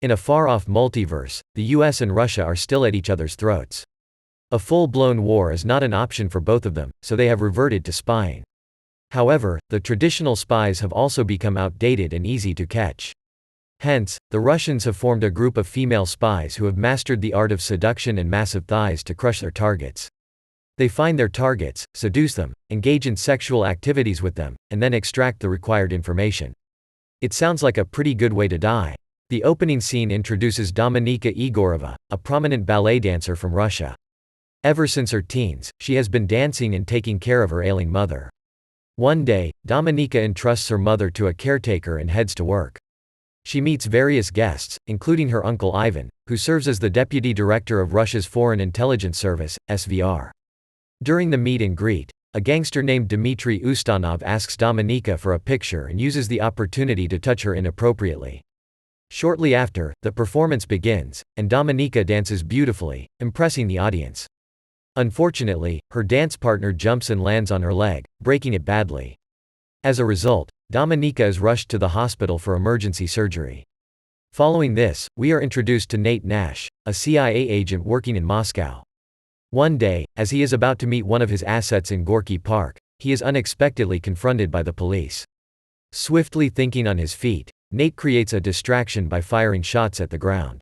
In a far-off multiverse, the US and Russia are still at each other's throats. A full-blown war is not an option for both of them, so they have reverted to spying. However, the traditional spies have also become outdated and easy to catch. Hence, the Russians have formed a group of female spies who have mastered the art of seduction and massive thighs to crush their targets. They find their targets, seduce them, engage in sexual activities with them, and then extract the required information. It sounds like a pretty good way to die. The opening scene introduces Dominika Egorova, a prominent ballet dancer from Russia. Ever since her teens, she has been dancing and taking care of her ailing mother. One day, Dominika entrusts her mother to a caretaker and heads to work. She meets various guests, including her uncle Ivan, who serves as the deputy director of Russia's Foreign Intelligence Service, SVR. During the meet and greet, a gangster named Dmitry Ustanov asks Dominika for a picture and uses the opportunity to touch her inappropriately. Shortly after, the performance begins, and Dominika dances beautifully, impressing the audience. Unfortunately, her dance partner jumps and lands on her leg, breaking it badly. As a result, Dominika is rushed to the hospital for emergency surgery. Following this, we are introduced to Nate Nash, a CIA agent working in Moscow. One day, as he is about to meet one of his assets in Gorky Park, he is unexpectedly confronted by the police. Swiftly thinking on his feet, Nate creates a distraction by firing shots at the ground.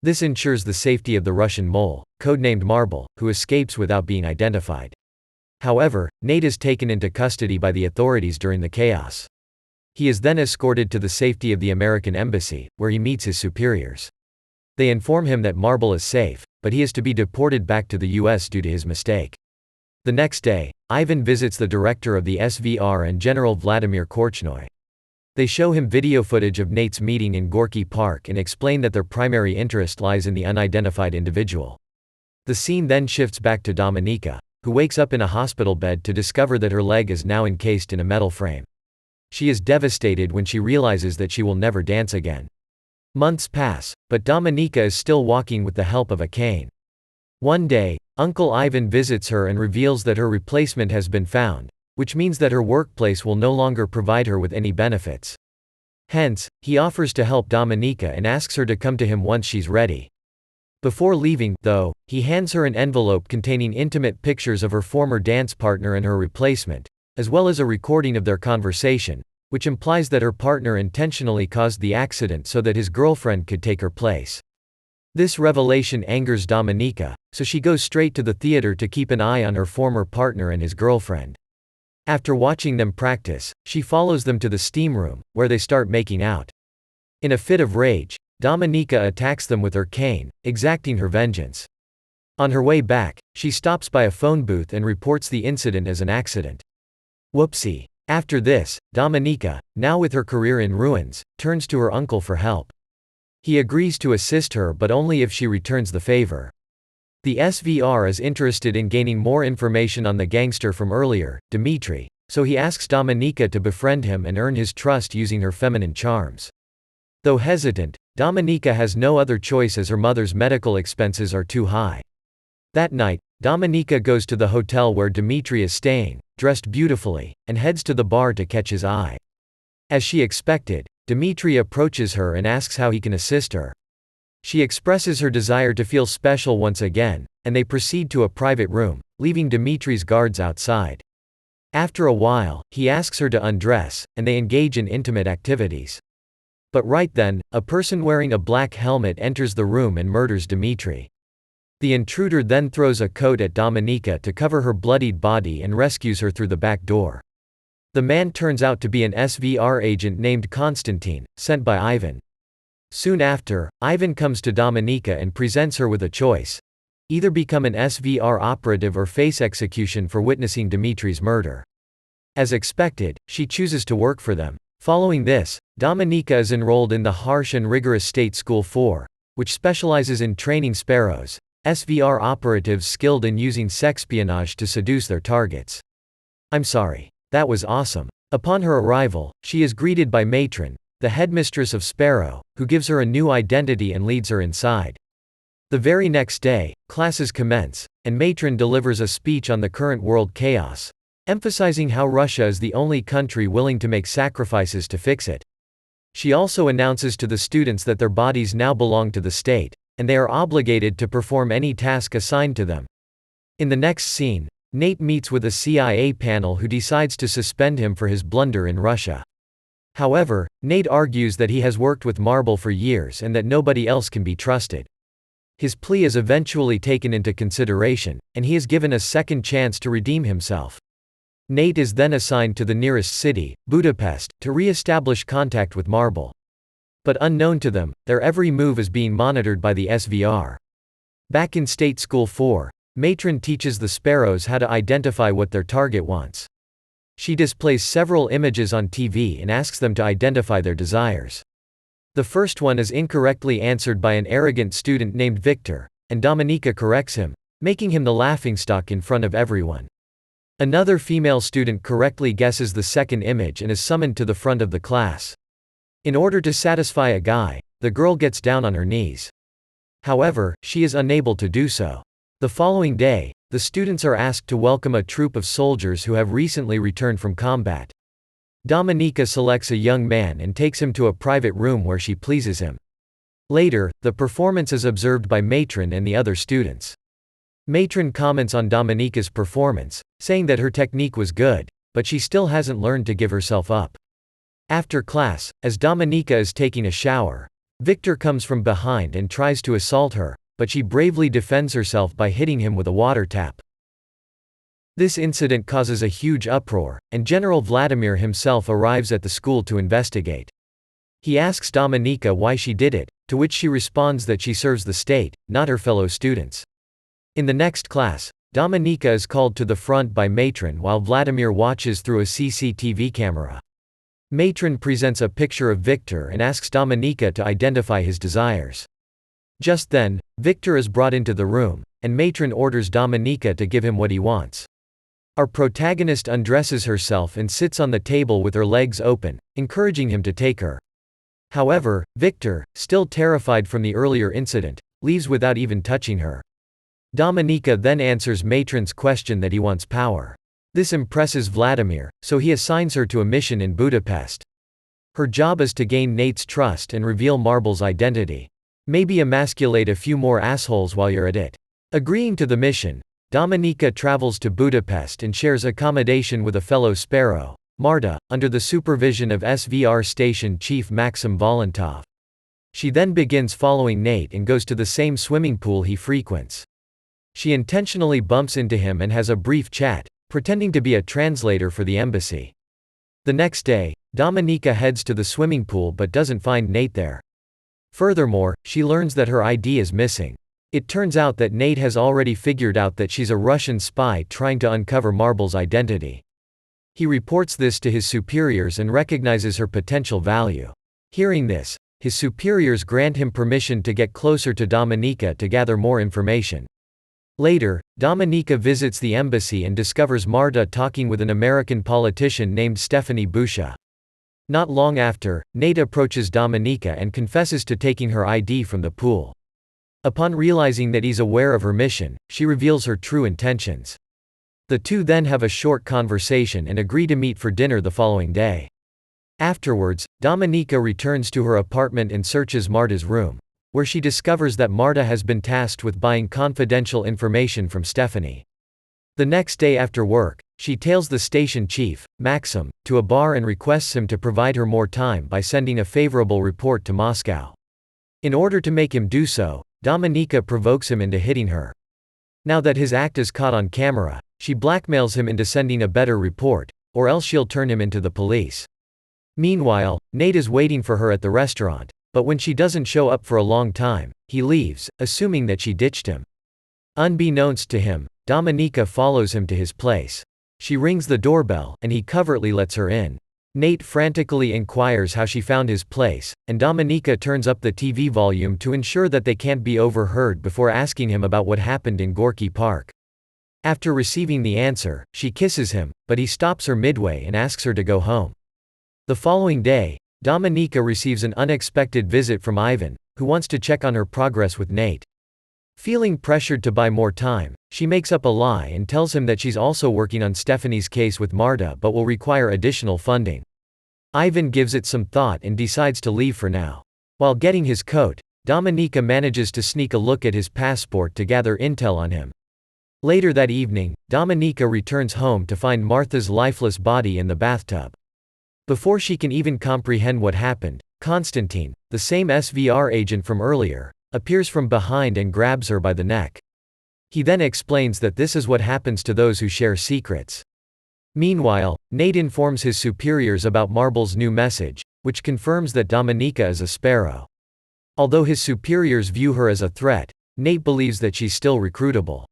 This ensures the safety of the Russian mole, codenamed Marble, who escapes without being identified. However, Nate is taken into custody by the authorities during the chaos. He is then escorted to the safety of the American embassy, where he meets his superiors. They inform him that Marble is safe, but he is to be deported back to the US due to his mistake. The next day, Ivan visits the director of the SVR and General Vladimir Korchnoi. They show him video footage of Nate's meeting in Gorky Park and explain that their primary interest lies in the unidentified individual. The scene then shifts back to Dominika, who wakes up in a hospital bed to discover that her leg is now encased in a metal frame. She is devastated when she realizes that she will never dance again. Months pass, but Dominika is still walking with the help of a cane. One day, Uncle Ivan visits her and reveals that her replacement has been found, which means that her workplace will no longer provide her with any benefits. Hence, he offers to help Dominika and asks her to come to him once she's ready. Before leaving, though, he hands her an envelope containing intimate pictures of her former dance partner and her replacement, as well as a recording of their conversation, which implies that her partner intentionally caused the accident so that his girlfriend could take her place. This revelation angers Dominika, so she goes straight to the theater to keep an eye on her former partner and his girlfriend. After watching them practice, she follows them to the steam room, where they start making out. In a fit of rage, Dominika attacks them with her cane, exacting her vengeance. On her way back, she stops by a phone booth and reports the incident as an accident. Whoopsie. After this, Dominika, now with her career in ruins, turns to her uncle for help. He agrees to assist her but only if she returns the favor. The SVR is interested in gaining more information on the gangster from earlier, Dmitry, so he asks Dominika to befriend him and earn his trust using her feminine charms. Though hesitant, Dominika has no other choice as her mother's medical expenses are too high. That night, Dominika goes to the hotel where Dmitry is staying, dressed beautifully, and heads to the bar to catch his eye. As she expected, Dmitry approaches her and asks how he can assist her. She expresses her desire to feel special once again, and they proceed to a private room, leaving Dmitry's guards outside. After a while, he asks her to undress, and they engage in intimate activities. But right then, a person wearing a black helmet enters the room and murders Dmitry. The intruder then throws a coat at Dominika to cover her bloodied body and rescues her through the back door. The man turns out to be an SVR agent named Konstantin, sent by Ivan. Soon after, Ivan comes to Dominika and presents her with a choice: either become an SVR operative or face execution for witnessing Dmitry's murder. As expected, she chooses to work for them. Following this, Dominika is enrolled in the harsh and rigorous State School 4, which specializes in training Sparrows, SVR operatives skilled in using sexpionage to seduce their targets. I'm sorry. That was awesome. Upon her arrival, she is greeted by Matron, the headmistress of Sparrow, who gives her a new identity and leads her inside. The very next day, classes commence, and Matron delivers a speech on the current world chaos, emphasizing how Russia is the only country willing to make sacrifices to fix it. She also announces to the students that their bodies now belong to the state, and they are obligated to perform any task assigned to them. In the next scene, Nate meets with a CIA panel who decides to suspend him for his blunder in Russia. However, Nate argues that he has worked with Marble for years and that nobody else can be trusted. His plea is eventually taken into consideration, and he is given a second chance to redeem himself. Nate is then assigned to the nearest city, Budapest, to re-establish contact with Marble. But unknown to them, their every move is being monitored by the SVR. Back in State School 4, Matron teaches the Sparrows how to identify what their target wants. She displays several images on TV and asks them to identify their desires. The first one is incorrectly answered by an arrogant student named Victor, and Dominika corrects him, making him the laughingstock in front of everyone. Another female student correctly guesses the second image and is summoned to the front of the class. In order to satisfy a guy, the girl gets down on her knees. However, she is unable to do so. The following day, the students are asked to welcome a troop of soldiers who have recently returned from combat. Dominika selects a young man and takes him to a private room where she pleases him. Later, the performance is observed by Matron and the other students. Matron comments on Dominika's performance, saying that her technique was good, but she still hasn't learned to give herself up. After class, as Dominika is taking a shower, Victor comes from behind and tries to assault her, but she bravely defends herself by hitting him with a water tap. This incident causes a huge uproar, and General Vladimir himself arrives at the school to investigate. He asks Dominika why she did it, to which she responds that she serves the state, not her fellow students. In the next class, Dominika is called to the front by Matron while Vladimir watches through a CCTV camera. Matron presents a picture of Victor and asks Dominika to identify his desires. Just then, Victor is brought into the room, and Matron orders Dominika to give him what he wants. Our protagonist undresses herself and sits on the table with her legs open, encouraging him to take her. However, Victor, still terrified from the earlier incident, leaves without even touching her. Dominika then answers Matron's question that he wants power. This impresses Vladimir, so he assigns her to a mission in Budapest. Her job is to gain Nate's trust and reveal Marble's identity. Maybe emasculate a few more assholes while you're at it. Agreeing to the mission, Dominika travels to Budapest and shares accommodation with a fellow Sparrow, Marta, under the supervision of SVR station chief Maxim Volantov. She then begins following Nate and goes to the same swimming pool he frequents. She intentionally bumps into him and has a brief chat, pretending to be a translator for the embassy. The next day, Dominika heads to the swimming pool but doesn't find Nate there. Furthermore, she learns that her ID is missing. It turns out that Nate has already figured out that she's a Russian spy trying to uncover Marble's identity. He reports this to his superiors and recognizes her potential value. Hearing this, his superiors grant him permission to get closer to Dominika to gather more information. Later, Dominika visits the embassy and discovers Marta talking with an American politician named Stephanie Busha. Not long after, Nate approaches Dominika and confesses to taking her ID from the pool. Upon realizing that he's aware of her mission, she reveals her true intentions. The two then have a short conversation and agree to meet for dinner the following day. Afterwards, Dominika returns to her apartment and searches Marta's room, where she discovers that Marta has been tasked with buying confidential information from Stephanie. The next day after work, she tails the station chief, Maxim, to a bar and requests him to provide her more time by sending a favorable report to Moscow. In order to make him do so, Dominika provokes him into hitting her. Now that his act is caught on camera, she blackmails him into sending a better report, or else she'll turn him into the police. Meanwhile, Nate is waiting for her at the restaurant, but when she doesn't show up for a long time, he leaves, assuming that she ditched him. Unbeknownst to him, Dominika follows him to his place. She rings the doorbell, and he covertly lets her in. Nate frantically inquires how she found his place, and Dominika turns up the TV volume to ensure that they can't be overheard before asking him about what happened in Gorky Park. After receiving the answer, she kisses him, but he stops her midway and asks her to go home. The following day, Dominika receives an unexpected visit from Ivan, who wants to check on her progress with Nate. Feeling pressured to buy more time, she makes up a lie and tells him that she's also working on Stephanie's case with Marta but will require additional funding. Ivan gives it some thought and decides to leave for now. While getting his coat, Dominika manages to sneak a look at his passport to gather intel on him. Later that evening, Dominika returns home to find Martha's lifeless body in the bathtub. Before she can even comprehend what happened, Konstantin, the same SVR agent from earlier, appears from behind and grabs her by the neck. He then explains that this is what happens to those who share secrets. Meanwhile, Nate informs his superiors about Marble's new message, which confirms that Dominika is a Sparrow. Although his superiors view her as a threat, Nate believes that she's still recruitable.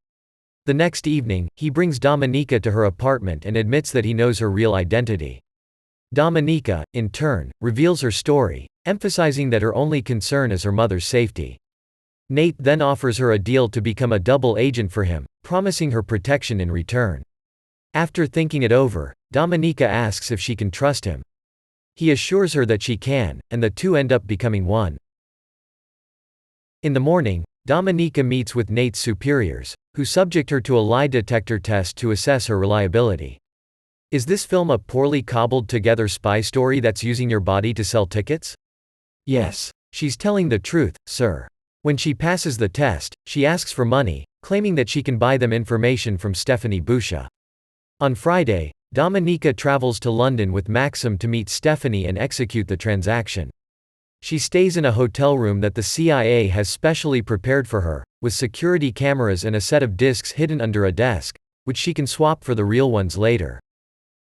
The next evening, he brings Dominika to her apartment and admits that he knows her real identity. Dominika, in turn, reveals her story, emphasizing that her only concern is her mother's safety. Nate then offers her a deal to become a double agent for him, promising her protection in return. After thinking it over, Dominika asks if she can trust him. He assures her that she can, and the two end up becoming one. In the morning, Dominika meets with Nate's superiors, who subject her to a lie detector test to assess her reliability. Is this film a poorly cobbled together spy story that's using your body to sell tickets? Yes. She's telling the truth, sir. When she passes the test, she asks for money, claiming that she can buy them information from Stephanie Busha. On Friday, Dominika travels to London with Maxim to meet Stephanie and execute the transaction. She stays in a hotel room that the CIA has specially prepared for her, with security cameras and a set of discs hidden under a desk, which she can swap for the real ones later.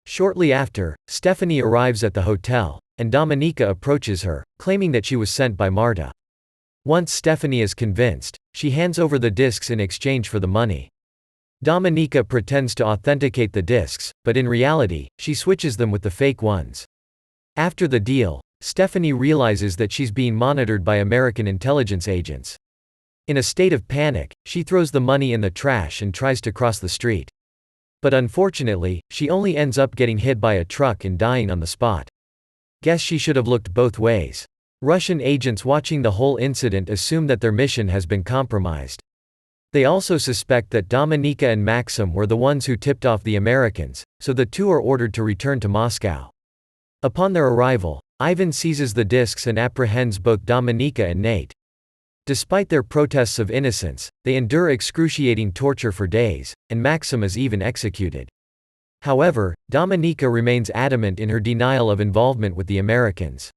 Shortly after, Stephanie arrives at the hotel, and Dominika approaches her, claiming that she was sent by Marta. Once Stephanie is convinced, she hands over the discs in exchange for the money. Dominika pretends to authenticate the discs, but in reality, she switches them with the fake ones. After the deal, Stephanie realizes that she's being monitored by American intelligence agents. In a state of panic, she throws the money in the trash and tries to cross the street. But unfortunately, she only ends up getting hit by a truck and dying on the spot. Guess she should have looked both ways. Russian agents watching the whole incident assume that their mission has been compromised. They also suspect that Dominika and Maxim were the ones who tipped off the Americans, so the two are ordered to return to Moscow. Upon their arrival, Ivan seizes the discs and apprehends both Dominika and Nate. Despite their protests of innocence, they endure excruciating torture for days, and Maxim is even executed. However, Dominika remains adamant in her denial of involvement with the Americans.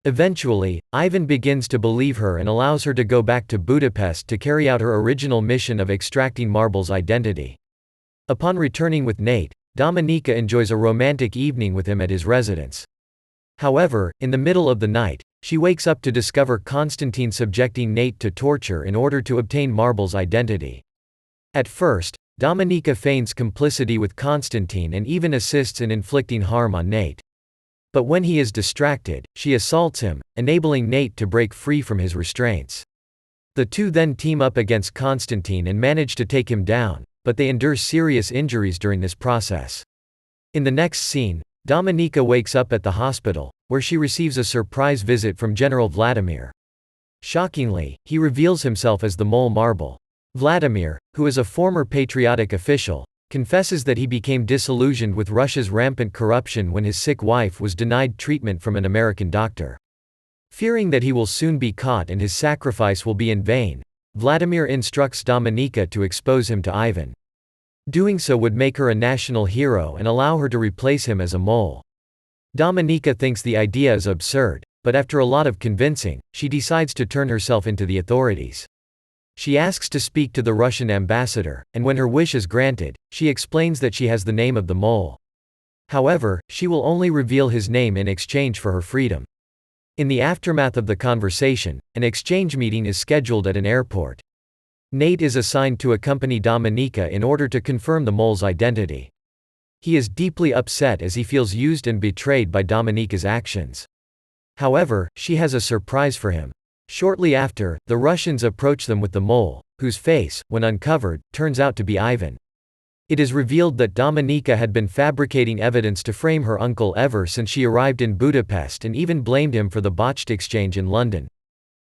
Eventually, Ivan begins to believe her and allows her to go back to Budapest to carry out her original mission of extracting Marble's identity. Upon returning with Nate, Dominika enjoys a romantic evening with him at his residence. However, in the middle of the night, she wakes up to discover Konstantin subjecting Nate to torture in order to obtain Marble's identity. At first, Dominika feigns complicity with Konstantin and even assists in inflicting harm on Nate. But when he is distracted, she assaults him, enabling Nate to break free from his restraints. The two then team up against Konstantin and manage to take him down, but they endure serious injuries during this process. In the next scene, Dominika wakes up at the hospital, where she receives a surprise visit from General Vladimir. Shockingly, he reveals himself as the mole Marble. Vladimir, who is a former patriotic official, confesses that he became disillusioned with Russia's rampant corruption when his sick wife was denied treatment from an American doctor. Fearing that he will soon be caught and his sacrifice will be in vain, Vladimir instructs Dominika to expose him to Ivan. Doing so would make her a national hero and allow her to replace him as a mole. Dominika thinks the idea is absurd, but after a lot of convincing, she decides to turn herself into the authorities. She asks to speak to the Russian ambassador, and when her wish is granted, she explains that she has the name of the mole. However, she will only reveal his name in exchange for her freedom. In the aftermath of the conversation, an exchange meeting is scheduled at an airport. Nate is assigned to accompany Dominika in order to confirm the mole's identity. He is deeply upset as he feels used and betrayed by Dominika's actions. However, she has a surprise for him. Shortly after, the Russians approach them with the mole, whose face, when uncovered, turns out to be Ivan. It is revealed that Dominika had been fabricating evidence to frame her uncle ever since she arrived in Budapest and even blamed him for the botched exchange in London.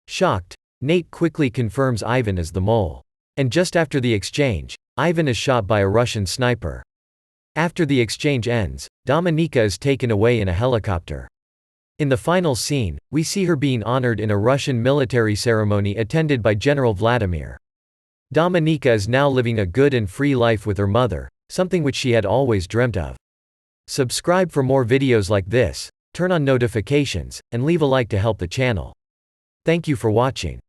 Shocked, Nate quickly confirms Ivan as the mole. And just after the exchange, Ivan is shot by a Russian sniper. After the exchange ends, Dominika is taken away in a helicopter. In the final scene, we see her being honored in a Russian military ceremony attended by General Vladimir. Dominika is now living a good and free life with her mother, something which she had always dreamt of. Subscribe for more videos like this, turn on notifications, and leave a like to help the channel. Thank you for watching.